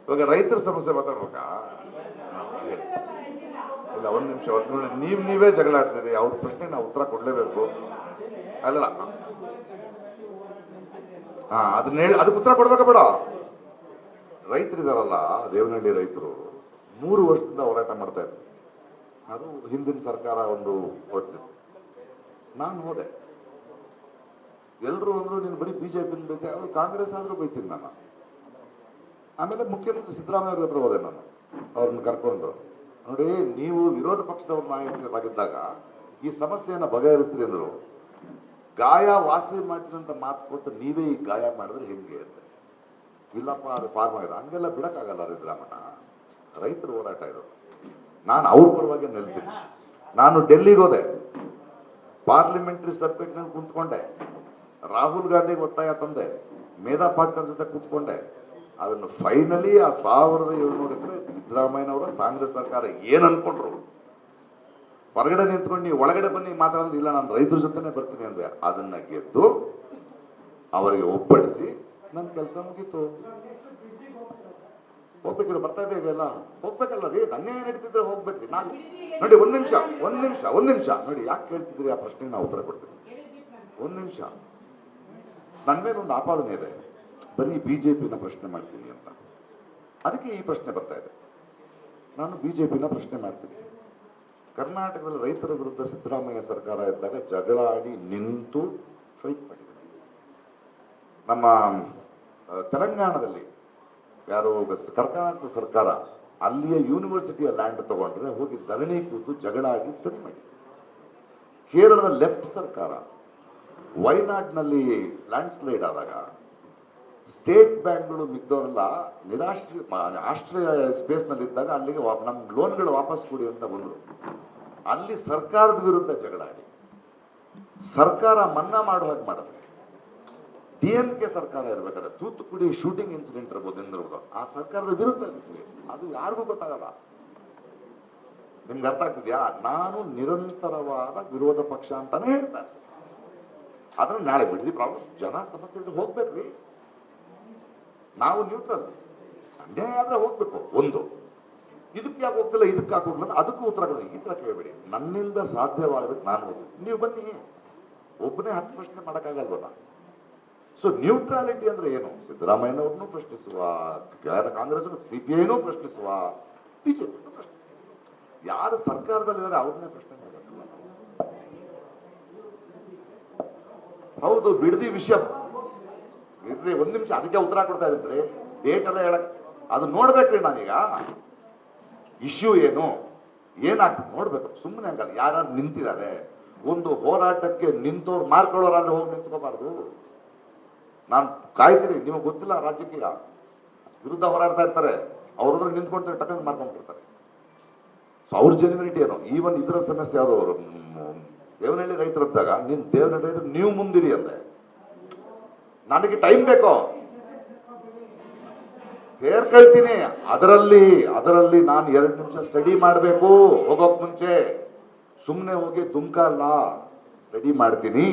ಇವಾಗ ರೈತರ ಸಮಸ್ಯೆ ಮಾತಾಡ್ಬೇಕಾ? ಹೇಳಿ. ಇಲ್ಲ, ಒಂದು ನಿಮಿಷ. ನೀವೇ ಜಗಳ ಆಡ್ತೀರಿ. ಅವ್ರ ಪ್ರಶ್ನೆ ನಾವು ಉತ್ತರ ಕೊಡ್ಲೇಬೇಕು. ಅಲ್ಲ, ಅದನ್ನ ಹೇಳಿ ಅದಕ್ಕೆ ಉತ್ತರ ಕೊಡ್ಬೇಕಾ ಬೇಡ? ರೈತರಿದಾರಲ್ಲ, ದೇವನಹಳ್ಳಿ ರೈತರು 3 ವರ್ಷದಿಂದ ಹೋರಾಟ ಮಾಡ್ತಾ ಇದ್ರು. ಅದು ಹಿಂದಿನ ಸರ್ಕಾರ ಒಂದು ಹೊರಡಿಸಿತ್ತು. ನಾನು ಹೋದೆ. ಎಲ್ಲರೂ ಅಂದ್ರು ನೀನು ಬರೀ ಬಿಜೆಪಿ ಬೈತೆ, ಅದು ಕಾಂಗ್ರೆಸ್ ಆದ್ರೂ ಬೈತೀನಿ ನಾನು. ಆಮೇಲೆ ಮುಖ್ಯಮಂತ್ರಿ ಸಿದ್ದರಾಮಯ್ಯ ಅವ್ರ ಹತ್ರ ಹೋದೆ ನಾನು, ಅವ್ರನ್ನ ಕರ್ಕೊಂಡು. ನೋಡಿ, ನೀವು ವಿರೋಧ ಪಕ್ಷದವ್ರ ನಾಯಕರಾಗಿದ್ದಾಗ ಈ ಸಮಸ್ಯೆಯನ್ನು ಬಗೆಹರಿಸ್ತೀರಿ ಅಂದರು. ಗಾಯ ವಾಸಿ ಮಾಡಿದಂತ ಮಾತು ಕೊಟ್ಟು ನೀವೇ ಈ ಗಾಯ ಮಾಡಿದ್ರೆ ಹೆಂಗೆ ಅಂತ. ಇಲ್ಲಪ್ಪ, ಅದು ಫಾರ್ಮ್ ಆಗಿದೆ, ಹಂಗೆಲ್ಲ ಬಿಡಕ್ಕಾಗಲ್ಲ ಸಿದ್ದರಾಮಣ್ಣ. ರೈತರ ಹೋರಾಟ ಇದು. ನಾನು ಅವ್ರ ಪರವಾಗಿ ನಿಲ್ತೀನಿ. ನಾನು ಡೆಲ್ಲಿಗೆ ಹೋದೆ, ಪಾರ್ಲಿಮೆಂಟರಿ ಸಬ್ಜೆಕ್ಟ್ನಲ್ಲಿ ಕುಂತ್ಕೊಂಡೆ, ರಾಹುಲ್ ಗಾಂಧಿಗೆ ಒತ್ತಾಯ ತಂದೆ, ಮೇಧಾ ಪಾಟ್ಕರ್ ಜೊತೆ ಕೂತ್ಕೊಂಡೆ. ಅದನ್ನು ಫೈನಲಿ ಆ 1700 ಎಕರೆ ಸಿದ್ದರಾಮಯ್ಯನವರ ಕಾಂಗ್ರೆಸ್ ಸರ್ಕಾರ ಏನ್ ಅನ್ಕೊಂಡ್ರು, ಹೊರಗಡೆ ನಿಂತ್ಕೊಂಡು ನೀವು ಒಳಗಡೆ ಬನ್ನಿ ಮಾತಾಡೋದು ಇಲ್ಲ, ನಾನು ರೈತರ ಜೊತೆನೆ ಬರ್ತೀನಿ ಅಂದೆ. ಅದನ್ನ ಗೆದ್ದು ಅವರಿಗೆ ಒಪ್ಪಡಿಸಿ ನನ್ನ ಕೆಲಸ ಮುಗೀತು. ಹೋಗ್ಬೇಕಿಲ್ಲ, ಬರ್ತಾ ಇದೆ ಈಗ ಎಲ್ಲ ಹೋಗ್ಬೇಕಲ್ಲ ರೀ. ಅನ್ಯಾಯ ನಡೀತಿದ್ರೆ ಹೋಗ್ಬೇಕ್ರಿ. ನಾನು ನೋಡಿ, ಒಂದ್ ನಿಮಿಷ ನೋಡಿ, ಯಾಕೆ ಕೇಳ್ತಿದ್ರಿ ಆ ಪ್ರಶ್ನೆಗೆ ನಾವು ಉತ್ತರ ಕೊಡ್ತೀನಿ. ಒಂದ್ ನಿಮಿಷ. ನನ್ನ ಮೇಲೆ ಒಂದು ಆಪಾದನೆ ಇದೆ, ಬರೀ ಬಿಜೆಪಿನ ಪ್ರಶ್ನೆ ಮಾಡ್ತೀನಿ ಅಂತ. ಅದಕ್ಕೆ ಈ ಪ್ರಶ್ನೆ ಬರ್ತಾ ಇದೆ. ನಾನು ಬಿಜೆಪಿನ ಪ್ರಶ್ನೆ ಮಾಡ್ತೀನಿ. ಕರ್ನಾಟಕದಲ್ಲಿ ರೈತರ ವಿರುದ್ಧ ಸಿದ್ದರಾಮಯ್ಯ ಸರ್ಕಾರ ಇದ್ದಾಗ ಜಗಳ ಆಡಿ ನಿಂತು ಫೈಟ್ ಮಾಡಿದೆ. ನಮ್ಮ ತೆಲಂಗಾಣದಲ್ಲಿ ಯಾರು ಕರ್ನಾಟಕ ಸರ್ಕಾರ ಅಲ್ಲಿಯ ಯೂನಿವರ್ಸಿಟಿಯ ಲ್ಯಾಂಡ್ ತಗೊಂಡ್ರೆ ಹೋಗಿ ಧರಣಿ ಕೂತು ಜಗಳ ಆಡಿ ಸರಿ ಮಾಡಿದೆ. ಕೇರಳದ ಲೆಫ್ಟ್ ಸರ್ಕಾರ ವೈನಾಡ್ನಲ್ಲಿ ಲ್ಯಾಂಡ್ ಸ್ಲೈಡ್ ಆದಾಗ ಸ್ಟೇಟ್ ಬ್ಯಾಂಕ್ಗಳು ಮಿದ್ದವರೆಲ್ಲ ಆಶ್ರಯ ಸ್ಪೇಸ್ನಲ್ಲಿದ್ದಾಗ ಅಲ್ಲಿಗೆ ನಮ್ಮ ಲೋನ್ಗಳು ವಾಪಸ್ ಕೊಡಿ ಅಂತ ಬಂದರು. ಅಲ್ಲಿ ಸರ್ಕಾರದ ವಿರುದ್ಧ ಜಗಳಾಡಿ ಸರ್ಕಾರ ಮನ್ನಾ ಮಾಡೋ ಹಾಗೆ ಮಾಡಿದ್ರೆ, DMK ಸರ್ಕಾರ ಇರ್ಬೇಕಾದ್ರೆ ತೂತುಕುಡಿ ಶೂಟಿಂಗ್ ಇನ್ಸಿಡೆಂಟ್ ಇರ್ಬೋದು, ಆ ಸರ್ಕಾರದ ವಿರುದ್ಧ ಇರ್ತೀವಿ. ಅದು ಯಾರಿಗೂ ಗೊತ್ತಾಗಲ್ಲ. ನಿಮ್ಗೆ ಅರ್ಥ ಆಗ್ತಿದ್ಯಾ? ನಾನು ನಿರಂತರವಾದ ವಿರೋಧ ಪಕ್ಷ ಅಂತಾನೆ ಹೇಳ್ತಾರೆ. ಆದ್ರೆ ನಾಳೆ ಬಿಡದಿ ಪ್ರಾಬ್ಲಮ್, ಜನ ಸಮಸ್ಯೆ ಇದ್ರೆ ಹೋಗ್ಬೇಕ್ರಿ. ನಾವು ನ್ಯೂಟ್ರಲ್. ಅನ್ಯಾಯ ಆದ್ರೆ ಹೋಗ್ಬೇಕು. ಒಂದು ಇದಕ್ಕೆ ಯಾಕೆ ಹೋಗ್ತಿಲ್ಲ, ಇದಕ್ಕೆ ಯಾಕೆ ಹೋಗ್ಲಿಲ್ಲ, ಅದಕ್ಕೂ ಉತ್ತರ ಕೊಡಿ. ಈ ತರ ಕೇಳಬೇಡಿ. ನನ್ನಿಂದ ಸಾಧ್ಯವಾಗದಕ್ಕೆ ನಾನು ಹೋಗ್ತೀನಿ, ನೀವು ಬನ್ನಿ. ಒಬ್ಬನೇ 10 ಪ್ರಶ್ನೆ ಮಾಡೋಕ್ಕಾಗಲ್ವಲ್ಲ. ಸೊ ನ್ಯೂಟ್ರಾಲಿಟಿ ಅಂದ್ರೆ ಏನು? ಸಿದ್ದರಾಮಯ್ಯನವ್ರನ್ನೂ ಪ್ರಶ್ನಿಸುವ, ಕಾಂಗ್ರೆಸ್ CPIನೂ ಪ್ರಶ್ನಿಸುವ, ಬಿಜೆಪಿ ಪ್ರಶ್ನಿಸುವ. ಯಾರು ಸರ್ಕಾರದಲ್ಲಿದ್ದಾರೆ ಅವ್ರನ್ನೇ ಪ್ರಶ್ನೆ ಮಾಡಬೇಕು. ಹೌದು, ಬಿಡದಿ ವಿಷಯ ಇರ್ರಿ. ಒಂದ್ ನಿಮಿಷ, ಅದಕ್ಕೆ ಉತ್ತರ ಕೊಡ್ತಾ ಇದ್ದೀನಿ. ಡೇಟ್ ಎಲ್ಲ ಹೇಳಕ್ ಅದು ನೋಡ್ಬೇಕ್ರಿ. ನಾನೀಗ ಇಶ್ಯೂ ಏನು ಏನಾಗ್ತದೆ ನೋಡ್ಬೇಕು. ಸುಮ್ಮನೆ ಹಂಗಲ್ಲ. ಯಾರು ನಿಂತಿದ್ದಾರೆ, ಒಂದು ಹೋರಾಟಕ್ಕೆ ನಿಂತವ್ರು ಮಾರ್ಕೊಳ್ಳೋರಾದ್ರೆ ಹೋಗಿ ನಿಂತ್ಕೋಬಾರ್ದು. ನಾನು ಕಾಯ್ತೀನಿ. ನಿಮಗೆ ಗೊತ್ತಿಲ್ಲ, ರಾಜ್ಯಕ್ಕೆ ವಿರುದ್ಧ ಹೋರಾಡ್ತಾ ಇರ್ತಾರೆ, ಅವ್ರದ್ರ ನಿಂತ್ಕೊಂಡ್ರೆ ಟಕ್ಕಂಗ್ ಮಾರ್ಕೊಂಡ್ಬಿಡ್ತಾರೆ. ಸೊ ಅವ್ರ ಜೆನ್ಯುನಿಟಿ ಏನು? ಈವನ್ ಇದರ ಸಮಸ್ಯೆ ಯಾವುದು, ಅವರು ದೇವನಹಳ್ಳಿ ರೈತರಿದ್ದಾಗ ದೇವನಹಳ್ಳಿ ರೈತರು ನೀವು ಮುಂದಿರಿ ಅಂದೆ. ನನಗೆ ಟೈಮ್ ಬೇಕೋ, ಸೇರ್ಕೊಳ್ತೀನಿ. ಅದರಲ್ಲಿ ನಾನು 2 ನಿಮಿಷ ಸ್ಟಡಿ ಮಾಡಬೇಕು ಹೋಗೋಕ್ ಮುಂಚೆ. ಸುಮ್ಮನೆ ಹೋಗಿ ದುಮ್ಕ ಅಲ್ಲ, ಸ್ಟಡಿ ಮಾಡ್ತೀನಿ.